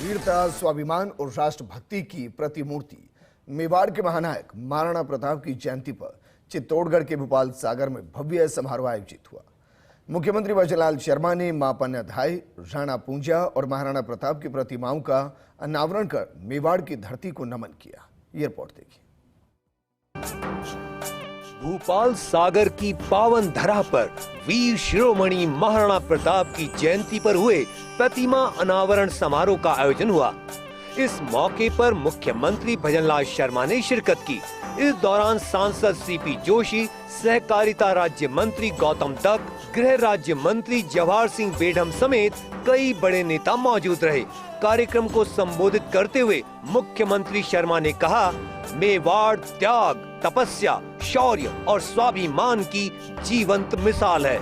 वीरता, स्वाभिमान और राष्ट्रभक्ति की प्रतिमूर्ति मेवाड़ के महानायक महाराणा प्रताप की जयंती पर चित्तौड़गढ़ के भोपाल सागर में भव्य समारोह आयोजित हुआ। मुख्यमंत्री वजनलाल शर्मा ने मां पन्नाधाय, राणा पूंजा और महाराणा प्रताप की प्रतिमाओं का अनावरण कर मेवाड़ की धरती को नमन किया। ये रिपोर्ट देखिए। भोपाल सागर की पावन धरा पर वीर शिरोमणि महाराणा प्रताप की जयंती पर हुए प्रतिमा अनावरण समारोह का आयोजन हुआ। इस मौके पर मुख्यमंत्री भजनलाल शर्मा ने शिरकत की। इस दौरान सांसद सीपी जोशी, सहकारिता राज्य मंत्री गौतम दत्त, गृह राज्य मंत्री जवाहर सिंह बेढम समेत कई बड़े नेता मौजूद रहे। कार्यक्रम को संबोधित करते हुए मुख्यमंत्री शर्मा ने कहा, मेवाड़ त्याग, तपस्या, शौर्य और स्वाभिमान की जीवंत मिसाल है।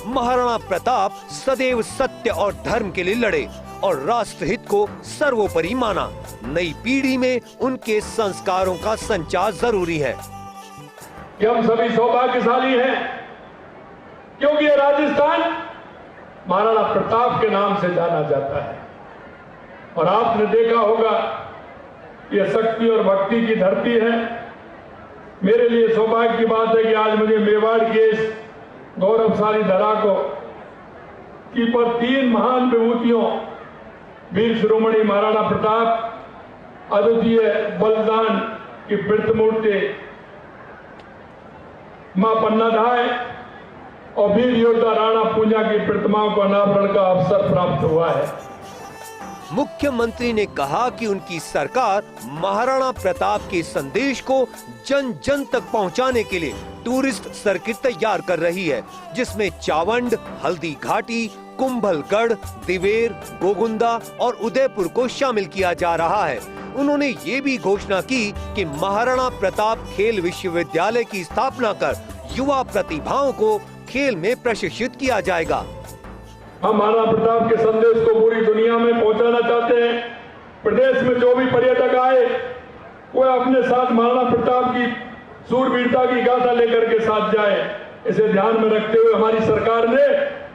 महाराणा प्रताप सदैव सत्य और धर्म के लिए लड़े और राष्ट्र हित को सर्वोपरि माना। नई पीढ़ी में उनके संस्कारों का संचार जरूरी है। हम सभी सौभाग्यशाली हैं क्योंकि ये राजस्थान महाराणा प्रताप के नाम से जाना जाता है। और आपने देखा होगा ये शक्ति और भक्ति की धरती है। मेरे लिए सौभाग्य की बात है कि आज मुझे मेवाड़ के इस गौरवशाली धरा को की पर तीन महान विभूतियों वीर शिरोमणि महाराणा प्रताप, अद्वितीय बलिदान की प्रतिमूर्ति मां पन्नाधाय और वीर योद्धा राणा पूंजा की प्रतिमाओं को अनावरण का अवसर प्राप्त हुआ है। मुख्यमंत्री ने कहा कि उनकी सरकार महाराणा प्रताप के संदेश को जन जन तक पहुंचाने के लिए टूरिस्ट सर्किट तैयार कर रही है, जिसमें चावंड, हल्दी घाटी, कुंभलगढ़, दिवेर, गोगुंदा और उदयपुर को शामिल किया जा रहा है। उन्होंने ये भी घोषणा की कि महाराणा प्रताप खेल विश्वविद्यालय की स्थापना कर युवा प्रतिभाओं को खेल में प्रशिक्षित किया जाएगा। हम महाराणा प्रताप के संदेश को पूरी दुनिया में पहुंचाना चाहते हैं। प्रदेश में जो भी पर्यटक आए वो अपने साथ महाराणा प्रताप की सूरवीरता की गाथा लेकर के साथ जाए। इसे ध्यान में रखते हुए हमारी सरकार ने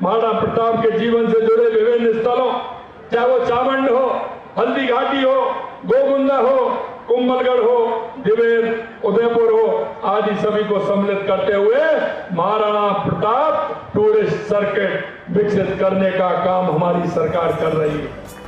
महाराणा प्रताप के जीवन से जुड़े विभिन्न स्थलों, चाहे वो चावंड हो, हल्दी घाटी हो, गोगुंदा हो, कुंभलगढ़ हो, दिवेर, उदयपुर हो, आदि सभी को सम्मिलित करते हुए महाराणा प्रताप टूरिस्ट सर्किट विकसित करने का काम हमारी सरकार कर रही है।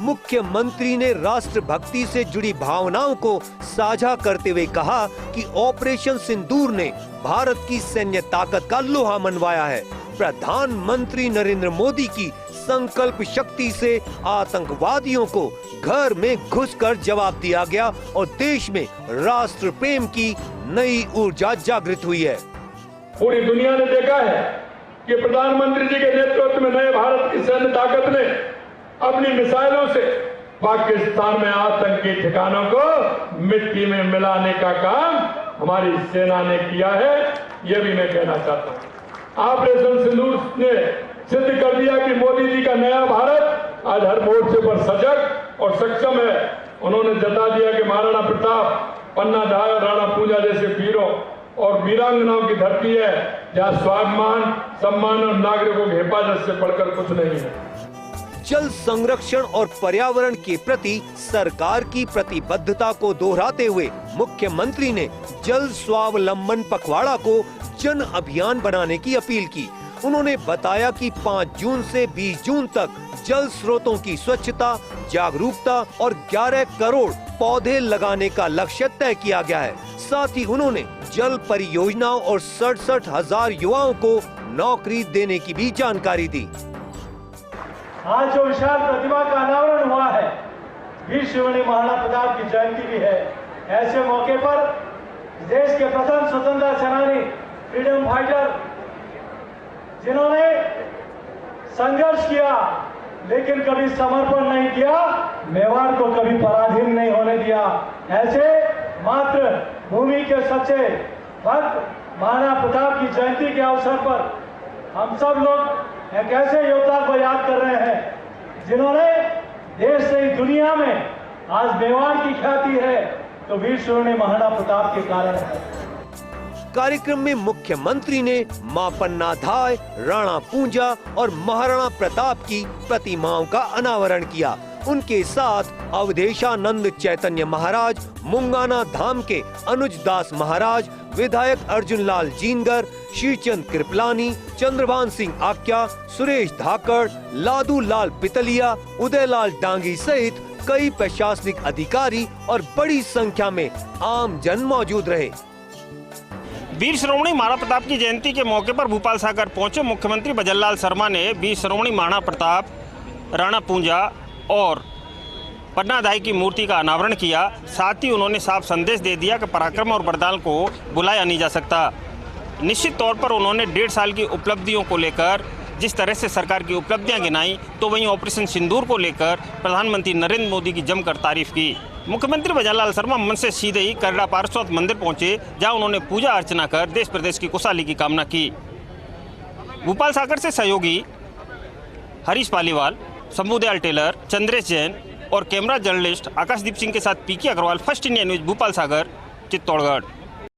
मुख्यमंत्री ने राष्ट्रभक्ति से जुड़ी भावनाओं को साझा करते हुए कहा कि ऑपरेशन सिंदूर ने भारत की सैन्य ताकत का लोहा मनवाया है। प्रधानमंत्री नरेंद्र मोदी की संकल्प शक्ति से आतंकवादियों को घर में घुसकर जवाब दिया गया और देश में राष्ट्र प्रेम की नई ऊर्जा जागृत हुई है। पूरी दुनिया ने देखा है कि प्रधानमंत्री जी के नेतृत्व में नए भारत की सैन्य ताकत ने अपनी मिसाइलों से पाकिस्तान में आतंकी ठिकानों को मिट्टी में मिलाने का काम हमारी सेना ने किया है। यह भी मैं कहना चाहता हूं। ऑपरेशन सिंदूर ने सिद्ध कर दिया कि मोदी जी का नया भारत आज हर मोर्चे पर सजग और सक्षम है। उन्होंने जता दिया कि महाराणा प्रताप, पन्नाधाय और राणा पूंजा जैसे वीरों और वीरांगनाओं की धरती है जहाँ स्वाभिमान, सम्मान और नागरिकों की हिफाजत से बढ़कर कुछ नहीं है। जल संरक्षण और पर्यावरण के प्रति सरकार की प्रतिबद्धता को दोहराते हुए मुख्यमंत्री ने जल स्वावलंबन पखवाड़ा को जन अभियान बनाने की अपील की। उन्होंने बताया कि 5 जून से 20 जून तक जल स्रोतों की स्वच्छता, जागरूकता और 11 करोड़ पौधे लगाने का लक्ष्य तय किया गया है। साथ ही उन्होंने जल परियोजनाओं और 67,000 युवाओं को नौकरी देने की भी जानकारी दी। आज जो विशाल प्रतिमा का अनावरण हुआ है, वीर शिरोमणि महाराणा प्रताप की जयंती भी है। ऐसे मौके पर देश के प्रथम स्वतंत्रता सेनानी, फ्रीडम फाइटर, जिन्होंने संघर्ष किया लेकिन कभी समर्पण नहीं किया, मेवाड़ को कभी पराधीन नहीं होने दिया, ऐसे मात्र भूमि के सच्चे भक्त महाराणा प्रताप की जयंती के अवसर पर हम सब लोग एक ऐसे योद्धा को याद कर रहे हैं जिन्होंने देश से दुनिया में आज मेवाड़ की ख्याति है तो वीर शिरोमणि महाराणा प्रताप के कारण है। कार्यक्रम में मुख्यमंत्री ने मां पन्नाधाय, राणा पूंजा और महाराणा प्रताप की प्रतिमाओं का अनावरण किया। उनके साथ अवधेशानंद चैतन्य महाराज, मुंगाना धाम के अनुज दास महाराज, विधायक अर्जुन लाल जीनगर, श्रीचंद कृपलानी, चंद्रभान सिंह आक्या, सुरेश धाकड़, लादू लाल पितलिया, उदयलाल डांगी सहित कई प्रशासनिक अधिकारी और बड़ी संख्या में आम जन मौजूद रहे। वीर शिरोमणि महाराणा प्रताप की जयंती के मौके पर भूपाल सागर पहुंचे मुख्यमंत्री भजनलाल शर्मा ने वीर शिरोमणि महाराणा प्रताप, राणा पूंजा और पन्नाधाय की मूर्ति का अनावरण किया। साथ ही उन्होंने साफ संदेश दे दिया कि पराक्रम और बरदाल को बुलाया नहीं जा सकता। निश्चित तौर पर उन्होंने 1.5 साल की उपलब्धियों को लेकर जिस तरह से सरकार की उपलब्धियां गिनाई, तो वहीं ऑपरेशन सिंदूर को लेकर प्रधानमंत्री नरेंद्र मोदी की जमकर तारीफ की। मुख्यमंत्री भजनलाल शर्मा मन से सीधे ही करड़ा पारसनाथ मंदिर पहुंचे, जहां उन्होंने पूजा अर्चना कर देश प्रदेश की खुशहाली की कामना की। भूपाल सागर से सहयोगी हरीश पालीवाल, शंभुदयाल टेलर, चंद्रेश जैन और कैमरा जर्नलिस्ट आकाशदीप सिंह के साथ PK Agarwal, first India news, Bhupal Sagar, Chittorgarh.